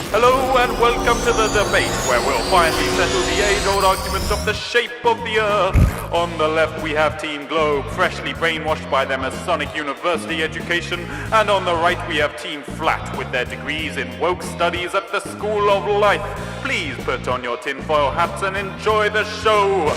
Hello and welcome to the debate, where we'll finally settle the age-old argument of the shape of the Earth. On the left we have Team Globe, freshly brainwashed by their Masonic University education, and on the right we have Team Flat, with their degrees in woke studies at the School of Life. Please put on your tinfoil hats and enjoy the show.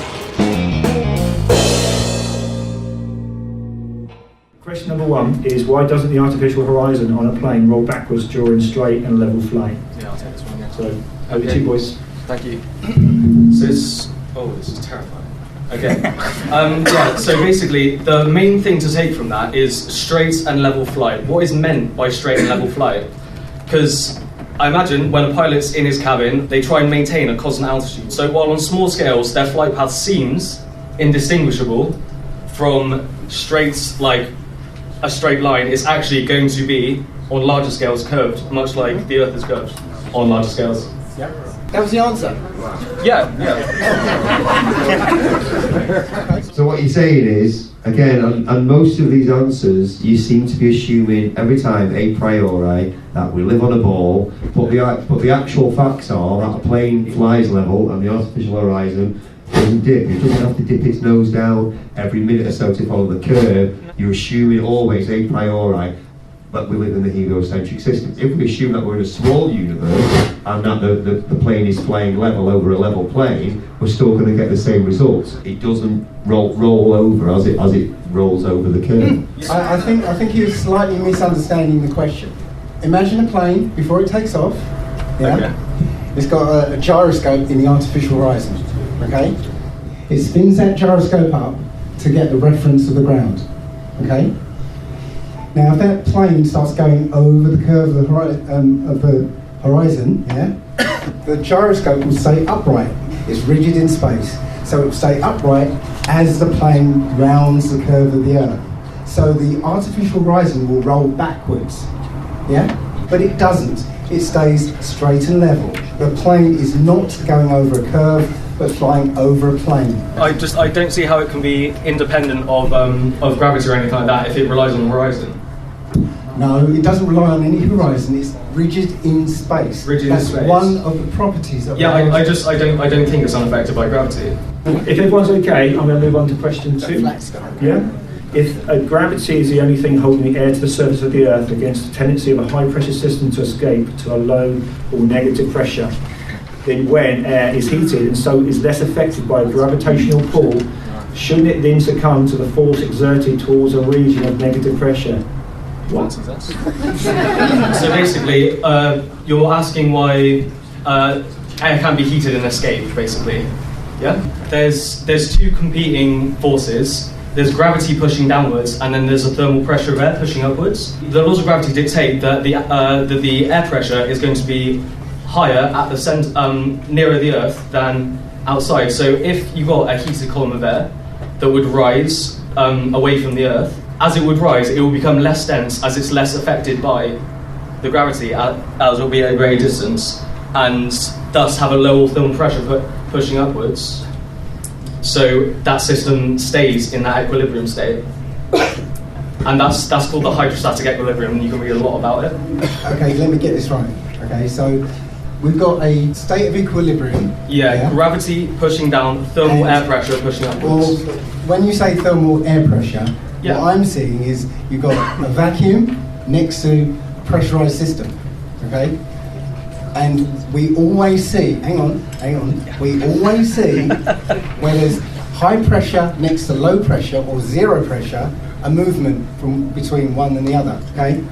Question number one is, why doesn't the artificial horizon on a plane roll backwards during straight and level flight? Yeah, I'll take this one, yeah. So, over to you, boys. Thank you. So this is terrifying. Okay. So basically, the main thing to take from that is straight and level flight. What is meant by straight and level flight? Because I imagine when a pilot's in his cabin, they try and maintain a constant altitude. So while on small scales, their flight path seems indistinguishable from a straight line, is actually going to be, on larger scales, curved, much like the Earth is curved on larger scales. Yeah. That was the answer? Yeah. So what you're saying is, again, on most of these answers, you seem to be assuming every time a priori that we live on a ball, but the actual facts are that a plane flies level and the artificial horizon doesn't dip. It doesn't have to dip its nose down every minute or so to follow the curve. You're assuming always a priori that we live in the heliocentric system. If we assume that we're in a small universe and that the plane is flying level over a level plane, we're still going to get the same results. It doesn't roll over as it rolls over the curve. I think you're slightly misunderstanding the question. Imagine a plane before it takes off. Yeah. Okay. It's got a gyroscope in the artificial horizon. Okay. It spins that gyroscope up to get the reference of the ground. Okay. Now, if that plane starts going over the curve of the horizon, yeah, the gyroscope will stay upright. It's rigid in space, so it will stay upright as the plane rounds the curve of the Earth. So the artificial horizon will roll backwards, yeah, but it doesn't. It stays straight and level. The plane is not going over a curve, but flying over a plane. I don't see how it can be independent of gravity or anything like that if it relies on the horizon. No, it doesn't rely on any horizon. It's rigid in space. That's one of the properties of I don't think it's unaffected by gravity. If everyone's okay, I'm going to move on to question 2. Yeah. If gravity is the only thing holding the air to the surface of the Earth against the tendency of a high pressure system to escape to a low or negative pressure, then when air is heated and so is less affected by a gravitational pull, shouldn't it then succumb to the force exerted towards a region of negative pressure? What? So basically, you're asking why air can be heated and escape, basically. Yeah? There's two competing forces. There's gravity pushing downwards, and then there's a thermal pressure of air pushing upwards. The laws of gravity dictate that the air pressure is going to be higher at the center, nearer the Earth than outside. So if you got a heated column of air that would rise away from the Earth, as it would rise, it will become less dense as it's less affected by the gravity as it will be at a greater distance, and thus have a lower thermal pressure pushing upwards. So that system stays in that equilibrium state. And that's called the hydrostatic equilibrium, and you can read a lot about it. Okay, let me get this right. Okay, so we've got a state of equilibrium. Yeah, gravity pushing down, thermal air pressure pushing upwards. Well, when you say thermal air pressure, what I'm seeing is you've got a vacuum next to a pressurized system, okay? And we always see, hang on, we always see where there's high pressure next to low pressure or zero pressure, a movement from between one and the other, okay?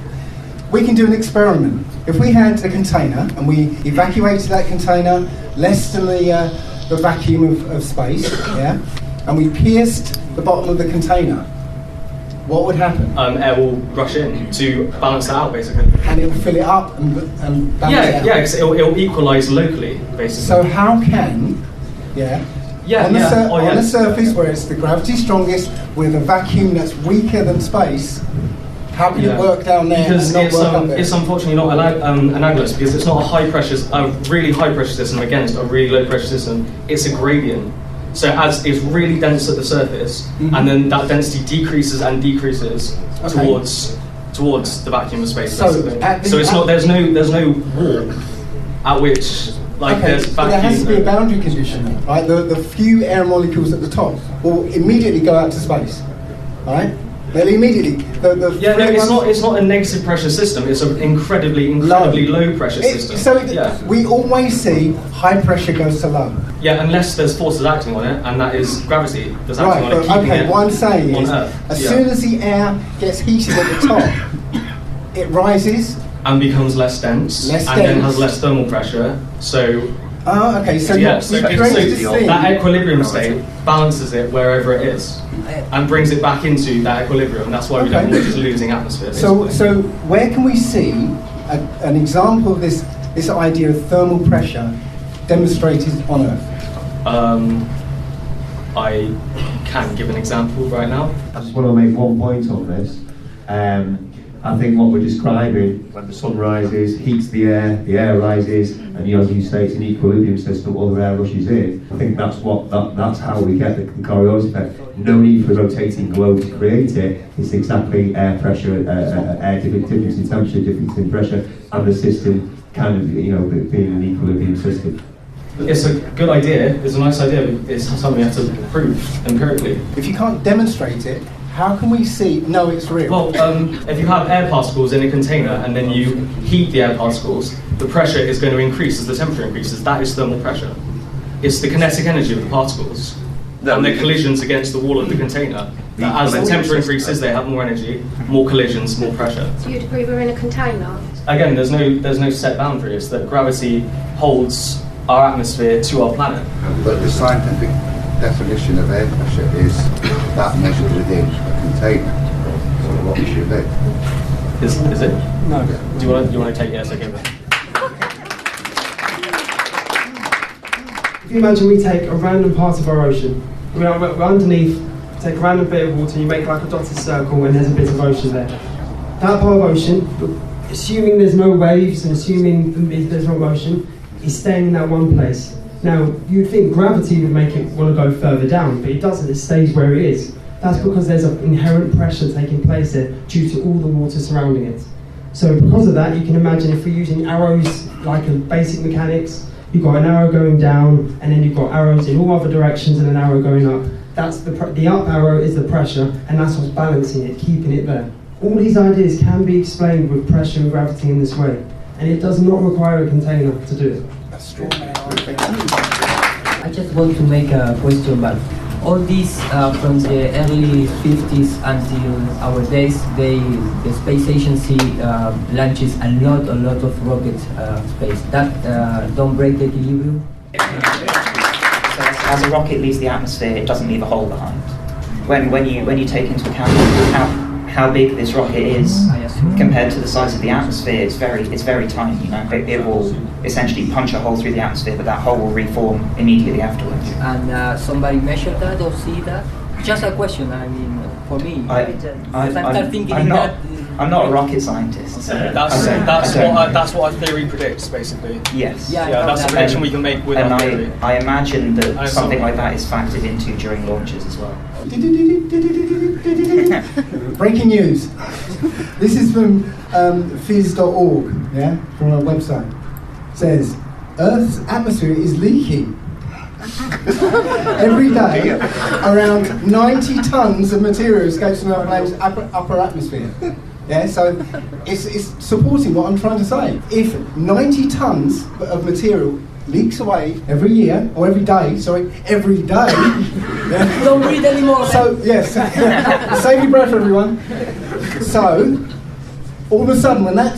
We can do an experiment. If we had a container and we evacuated that container less than the vacuum of space, yeah, and we pierced the bottom of the container, what would happen? Air will rush in to balance that out, basically. And it will fill it up and balance it out? Yeah, because it'll equalise locally, basically. So how can, on the surface where it's the gravity strongest, with a vacuum that's weaker than space, how can it work down there because and not work up there? It's unfortunately not analogous, because it's not a really high pressure system against a really low pressure system. It's a gradient. So as it's really dense at the surface, and then that density decreases and decreases towards the vacuum of space. So it's not. There's no warp at which, like, Okay, there's but there has to be a vacuum. boundary condition, right? The few air molecules at the top will immediately go out to space, right? They'll immediately. Yeah, no, it's not a negative pressure system. It's an incredibly low pressure system. We always see high pressure goes to low. Yeah, unless there's forces acting on it, and that is gravity that's acting Right, on it, but keeping okay, it what I'm saying on is, Earth. as soon as the air gets heated at the top, it rises. And becomes less dense, Less and then dense. has less thermal pressure. So Oh, okay, so yeah, you create this thing. that equilibrium state balances it wherever it is, and brings it back into that equilibrium. That's why we don't want it losing atmosphere. So where can we see an example of this idea of thermal pressure demonstrated on Earth? I can give an example right now. I just want to make one point on this. I think what we're describing, when the sun rises, heats the air rises, and as you say, it's an equilibrium system, all the air rushes in. I think that's how we get the Coriolis effect. No need for a rotating globe to create it. It's exactly air pressure, air difference in temperature, difference in pressure, and the system kind of, being an equilibrium system. It's a good idea. It's a nice idea. But it's something you have to prove empirically. If you can't demonstrate it, how can we see, no, it's real? Well, if you have air particles in a container and then you heat the air particles, the pressure is going to increase as the temperature increases. That is thermal pressure. It's the kinetic energy of the particles and their collisions against the wall of the container. As the temperature increases, they have more energy, more collisions, more pressure. So you'd agree we're in a container? Again, there's no set boundary. It's that gravity holds our atmosphere to our planet. But the scientific definition of air pressure is that measured within a container. So what should it be? Is it? No. Do you want to take it a second? If you imagine we take a random part of our ocean, we're underneath, take a random bit of water, and you make like a dotted circle, and there's a bit of ocean there. That part of ocean, assuming there's no waves and assuming there's no motion, is staying in that one place. Now, you'd think gravity would make it want to go further down, but it doesn't, it stays where it is. That's because there's an inherent pressure taking place there due to all the water surrounding it. So because of that, you can imagine if we're using arrows like in basic mechanics, you've got an arrow going down, and then you've got arrows in all other directions and an arrow going up. That's the up arrow is the pressure, and that's what's balancing it, keeping it there. All these ideas can be explained with pressure and gravity in this way, and it does not require a container to do it. I just want to make a question, but all these from the early 50s until our days, the space agency launches a lot of rocket space. That don't break the equilibrium? So as a rocket leaves the atmosphere, it doesn't leave a hole behind. When you take into account how big this rocket is compared to the size of the atmosphere, it's very tiny. It will essentially punch a hole through the atmosphere, but that hole will reform immediately afterwards. And somebody measured that or see that? Just a question. I mean, for me, I'm not a rocket scientist. So that's what our theory predicts, basically. Yes. Yeah, that's a prediction we can make with our theory. I imagine that something like that is factored into during launches as well. Breaking news. This is from phys.org, yeah, from our website. It says, Earth's atmosphere is leaking. Every day, around 90 tons of material escapes from our planet's upper atmosphere. Yeah, so it's supporting what I'm trying to say. If 90 tons of material leaks away every year, or every day, yeah. Don't breathe anymore. So, yes, save your breath, everyone. So, all of a sudden, when that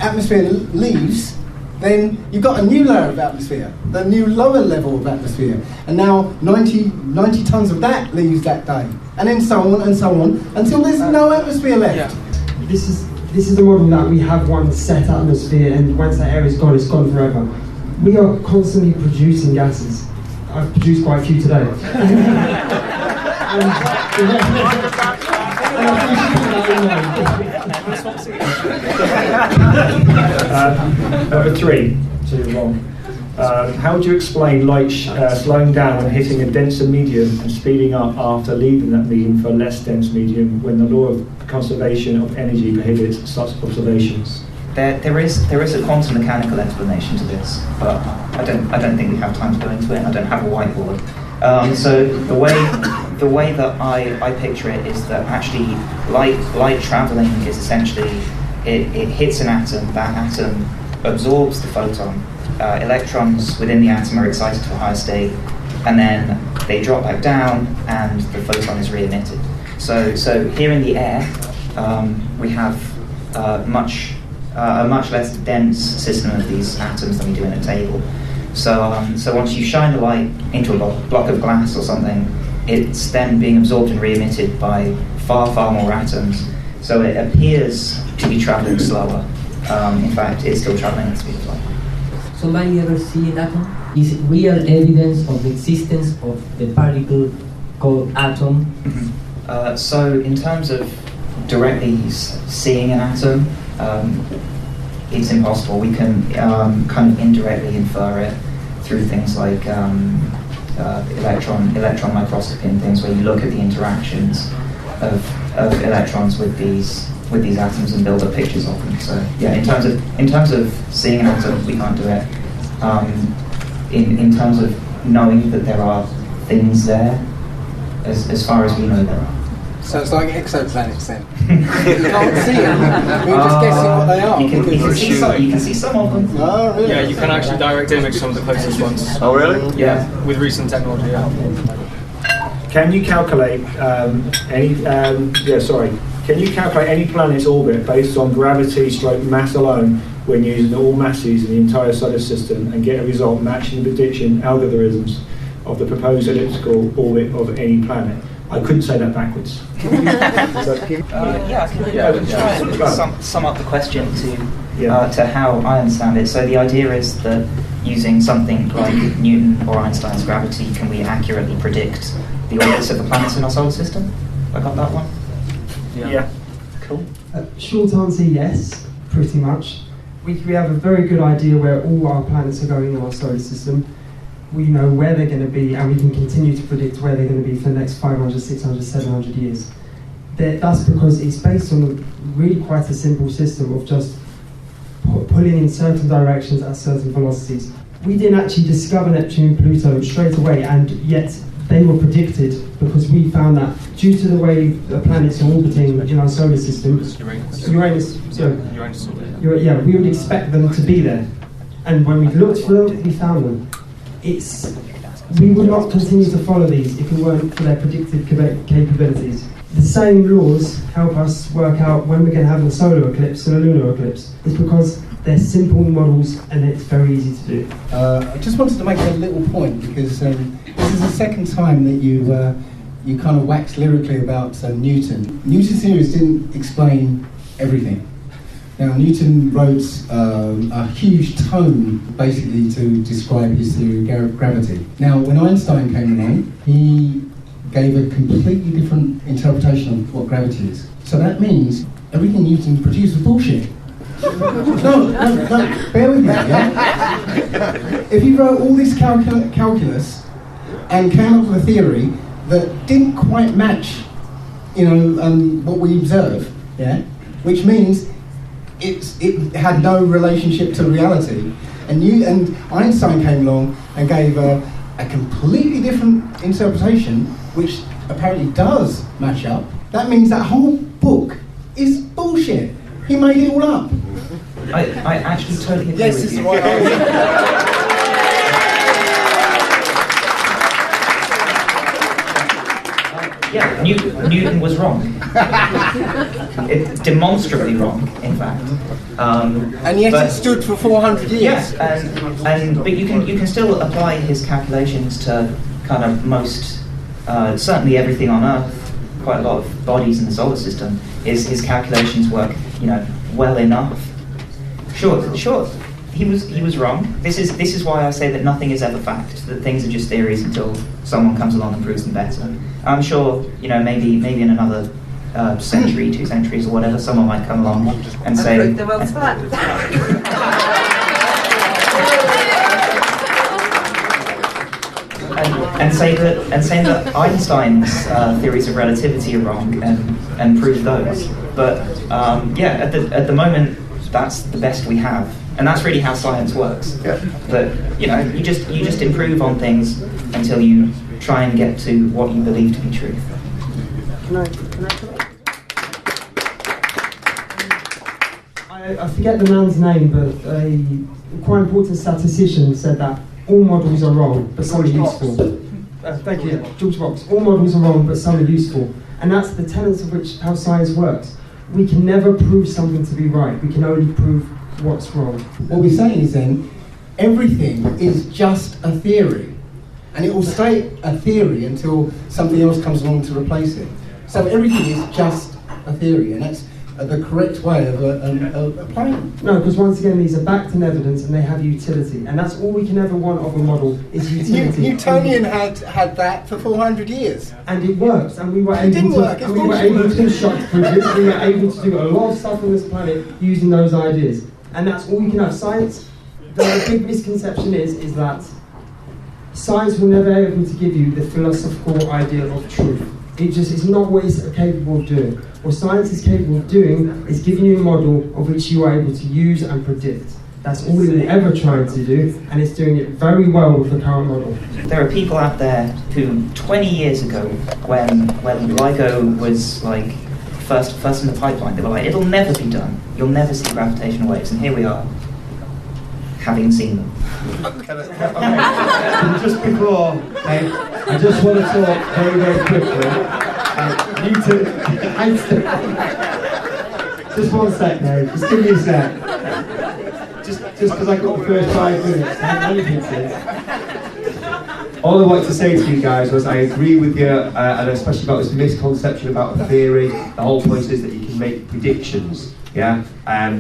atmosphere leaves, then you've got a new layer of atmosphere, the new lower level of atmosphere, and now 90 tons of that leaves that day, and then so on, until there's no atmosphere left. Yeah. This is the model that we have one set atmosphere, and once that air is gone, it's gone forever. We are constantly producing gases. I've produced quite a few today. Number 3, too long. How would you explain light slowing down and hitting a denser medium and speeding up after leaving that medium for a less dense medium when the law of conservation of energy prohibits such observations? There is a quantum mechanical explanation to this, but I don't think we have time to go into it. And I don't have a whiteboard. So the way that I picture it is that actually light traveling is essentially it hits an atom. That atom absorbs the photon. Electrons within the atom are excited to a higher state, and then they drop back down, and the photon is re-emitted. So here in the air, we have a much less dense system of these atoms than we do in a table. So once you shine the light into a block of glass or something, it's then being absorbed and re-emitted by far more atoms. So it appears to be traveling slower. In fact, it's still traveling at the speed of light. Somebody ever see an atom? Is it real evidence of the existence of the particle called atom? So in terms of directly seeing an atom, it's impossible. We can kind of indirectly infer it through things like electron microscopy and things, where you look at the interactions of electrons with these atoms and build up pictures of them. So yeah, in terms of seeing an atom, we can't do it. In terms of knowing that there are things there, as far as we know there are. So it's like exoplanets then. You can't see them. We're just guessing what they are. You can see some of them. Oh, really? Yeah, you can actually direct image some of the closest ones. Oh, really? Yeah. With recent technology, yeah. Can you calculate Can you calculate any planet's orbit based on gravity/mass alone when using all masses in the entire solar system and get a result matching the prediction algorithms of the proposed elliptical orbit of any planet? I couldn't say that backwards. I can try and sum up the question to how I understand it. So the idea is that using something like Newton or Einstein's gravity, can we accurately predict the orbits of the planets in our solar system? I got that one? Yeah. Cool. Short answer, yes, pretty much. We have a very good idea where all our planets are going in our solar system. We know where they're going to be, and we can continue to predict where they're going to be for the next 500, 600, 700 years. That's because it's based on really quite a simple system of just pulling in certain directions at certain velocities. We didn't actually discover Neptune and Pluto straight away, and yet they were predicted because we found that due to the way the planets are orbiting in our solar system, Uranus, we would expect them to be there. And when we looked for them, we found them. We would not continue to follow these if it weren't for their predictive capabilities. The same laws help us work out when we're going to have a solar eclipse and a lunar eclipse. It's because they're simple models and it's very easy to do. I just wanted to make a little point because this is the second time that you kind of waxed lyrically about Newton. Newton's theories didn't explain everything. Now, Newton wrote a huge tome basically to describe his theory of gravity. Now, when Einstein came along, he gave a completely different interpretation of what gravity is. So that means everything Newton produced was bullshit. No, bear with me, yeah? If he wrote all this calculus and came up with a theory that didn't quite match, what we observe, yeah, which means it had no relationship to reality, and Einstein came along and gave a completely different interpretation, which apparently does match up. That means that whole book is bullshit. He made it all up. I actually totally agree Yes, with it's you. the right answer. Yeah, Newton was wrong. Demonstrably wrong, in fact. And yet it stood for 400 years. Yes, but you can still apply his calculations to kind of most, certainly everything on Earth. Quite a lot of bodies in the solar system. His calculations work, well enough. Sure. He was wrong. This is why I say that nothing is ever fact. That things are just theories until someone comes along and proves them better. I'm sure, maybe in another century, 2 centuries, or whatever, someone might come along and say. Prove the world's flat. And say that Einstein's theories of relativity are wrong and prove those. But at the moment, that's the best we have, and that's really how science works. Yeah. But you know, you just improve on things until you try and get to what you believe to be truth. I forget the man's name, but a quite important statistician said that all models are wrong, but some are useful. Thank you, yeah, George Box. All models are wrong, but some are useful. And that's the tenets of which how science works. We can never prove something to be right. We can only prove what's wrong. What we're saying is then, everything is just a theory. And it will stay a theory until something else comes along to replace it. So everything is just a theory, and that's the correct way of applying them. No, because once again, these are backed in evidence and they have utility. And that's all we can ever want of a model is utility. Newtonian had that for 400 years. And it works, and we were able didn't to, work, and we were able to construct bridges, we were able to do a lot of stuff on this planet using those ideas. And that's all we can have. Science, the big misconception is that science will never be able to give you the philosophical idea of truth. It's not what it's capable of doing. What science is capable of doing is giving you a model of which you are able to use and predict. That's all it will ever try to do, and it's doing it very well with the current model. There are people out there who 20 years ago, when LIGO was like first in the pipeline, they were like, it'll never be done. You'll never see gravitational waves, and here we are, having seen them. Just before, I just want to talk very, very quickly. Newton, just one sec now, just give me a sec. Just because I got the first 5 minutes, all I wanted to say to you guys was I agree with you, and especially about this misconception about a theory. The whole point is that you can make predictions. Yeah,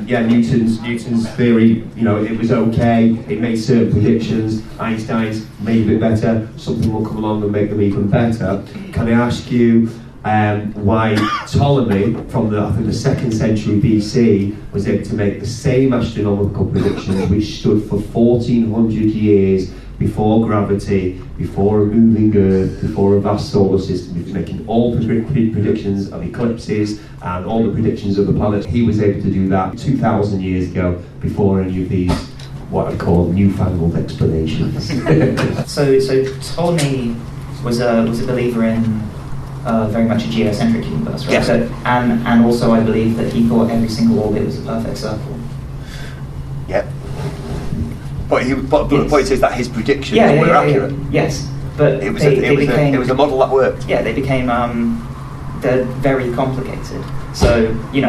Newton's theory, you know, it was okay. It made certain predictions. Einstein's made a bit better. Something will come along and make them even better. Can I ask you why Ptolemy, from the 2nd century BC, was able to make the same astronomical predictions which stood for 1400 years before gravity, before a moving Earth, before a vast solar system? He was making all predictions of eclipses and all the predictions of the planets. He was able to do that 2,000 years ago before any of these, what I call newfangled explanations. So Ptolemy was a believer in very much a geocentric universe, right? Yes. So, and also I believe that he thought every single orbit was a perfect circle. Yep. But the point is that his predictions were accurate. Yes, but it was a model that worked. Yeah, they became they're very complicated. So we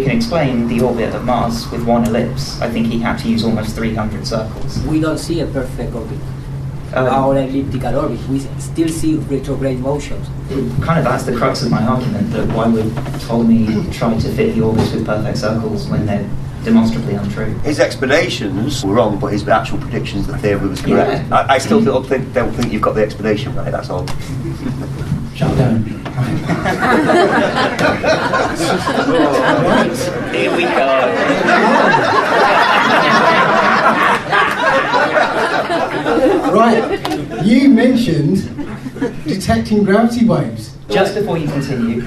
can explain the orbit of Mars with one ellipse. I think he had to use almost 300 circles. We don't see a perfect orbit. Our elliptical orbit, we still see retrograde motions. Kind of that's the crux of my argument, that why would Ptolemy try to fit the orbits with perfect circles when they're demonstrably untrue? His explanations were wrong, but his actual predictions, the theory was correct. Yeah. I still don't think you've got the explanation right, that's all. Shut down. Right, here we go. Right, you mentioned detecting gravity waves. Just before you continue,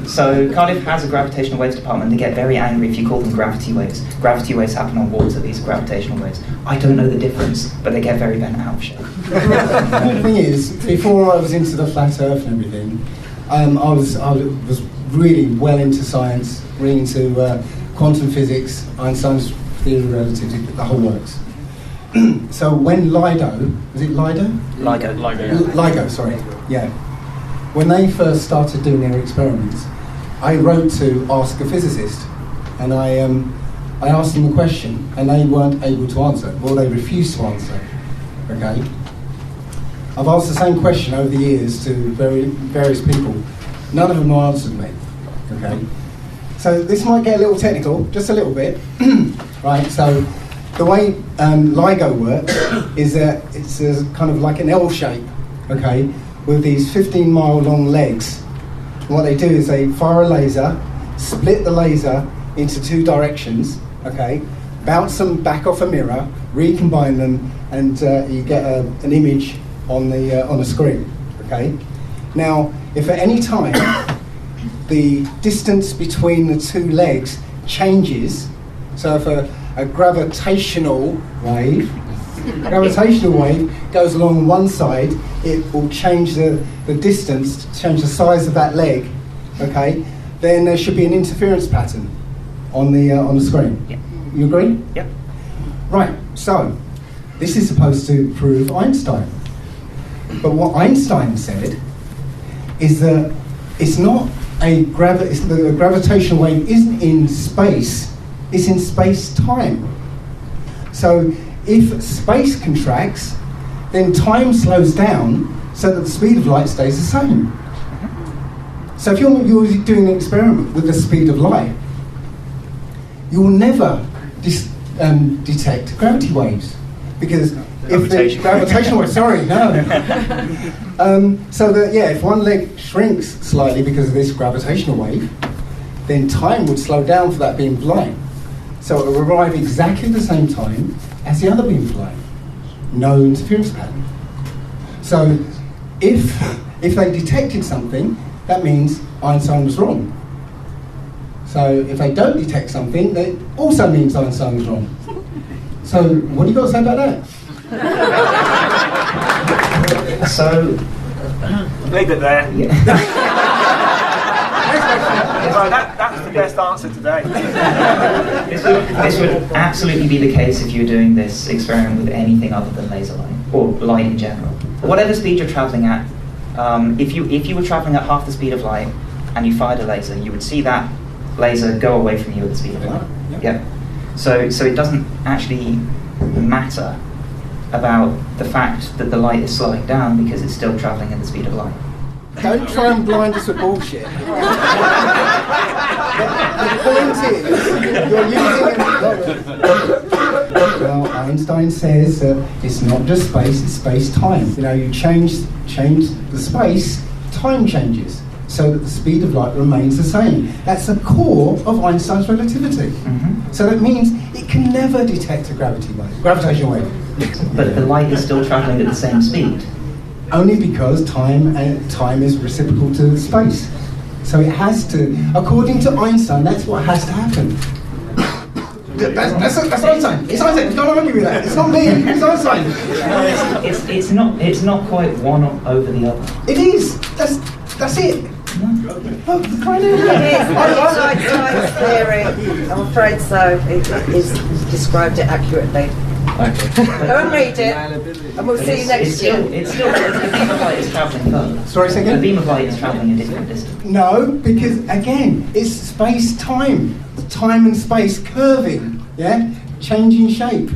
so Cardiff has a gravitational waves department. They get very angry if you call them gravity waves. Gravity waves happen on water, these are gravitational waves. I don't know the difference, but they get very bent out of shape. The thing is, before I was into the flat earth and everything, I was really well into science, really into quantum physics, Einstein's theory of relativity, the whole works. So when LIGO, was it LIGO? LIGO, sorry, yeah. When they first started doing their experiments, I wrote to ask a physicist, and I asked them a question, and they weren't able to answer. Well, they refused to answer. Okay. I've asked the same question over the years to various people. None of them have answered me. Okay. So this might get a little technical, just a little bit. Right. So the way LIGO works is that it's kind of like an L shape. Okay. With these 15-mile long legs. And what they do is they fire a laser, split the laser into 2 directions, okay, bounce them back off a mirror, recombine them, and you get an image on the screen, okay. Now, if at any time the distance between the 2 legs changes, So if a gravitational wave goes along one side, it will change the distance, change the size of that leg. Okay, then there should be an interference pattern on the screen. Yeah. You agree? Yep. Right. So this is supposed to prove Einstein, but what Einstein said is that it's not the gravitational wave isn't in space; it's in space-time. So if space contracts, then time slows down so that the speed of light stays the same. So if you're doing an experiment with the speed of light, you will never detect gravity waves, because if the gravitational wave, so that if one leg shrinks slightly because of this gravitational wave, then time would slow down for that beam of light. So it will arrive exactly the same time as the other beam of light. No interference pattern. So if they detected something, that means Einstein was wrong. So if they don't detect something, that also means Einstein was wrong. So what do you got to say about that? So leave it there. Yeah. That's the best answer today. This would absolutely be the case if you were doing this experiment with anything other than laser light, or light in general. Whatever speed you're travelling at, if you were travelling at half the speed of light and you fired a laser, you would see that laser go away from you at the speed of light. Yeah. So it doesn't actually matter about the fact that the light is slowing down because it's still travelling at the speed of light. Don't try and blind us with bullshit. The point is, you're using it. Well, Einstein says that it's not just space, it's space-time. You change the space, time changes, so that the speed of light remains the same. That's the core of Einstein's relativity. Mm-hmm. So that means it can never detect a gravitational wave. But the light is still travelling at the same speed. Only because time is reciprocal to space. So it has to, according to Einstein, that's what has to happen. That's Einstein. It's Einstein. Don't argue with that. It's not me. It's Einstein. It's not quite one over the other. It is. That's it. It is Einstein's theory. I'm afraid so. It's described it accurately. Okay. Go and read it, and we'll see you next year. The beam of light is travelling further. Sorry, say again? The beam of light is travelling a different distance. No, because again, it's space-time. Time and space curving, changing shape,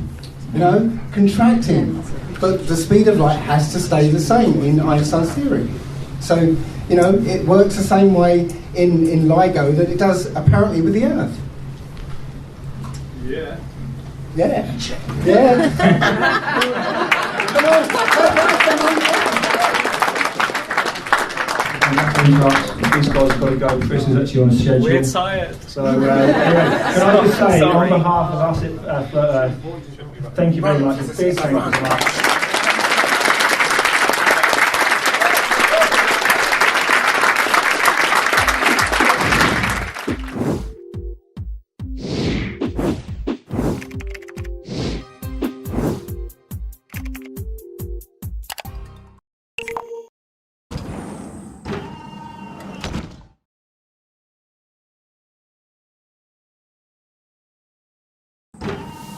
contracting. But the speed of light has to stay the same in Einstein's theory. So, it works the same way in LIGO that it does apparently with the Earth. Yeah. Yeah. Yeah. These guys got to go. Chris is actually on schedule. We're tired. So, can I just say, on behalf of us at Flirt Earth, thank you very much. A big thank you very much.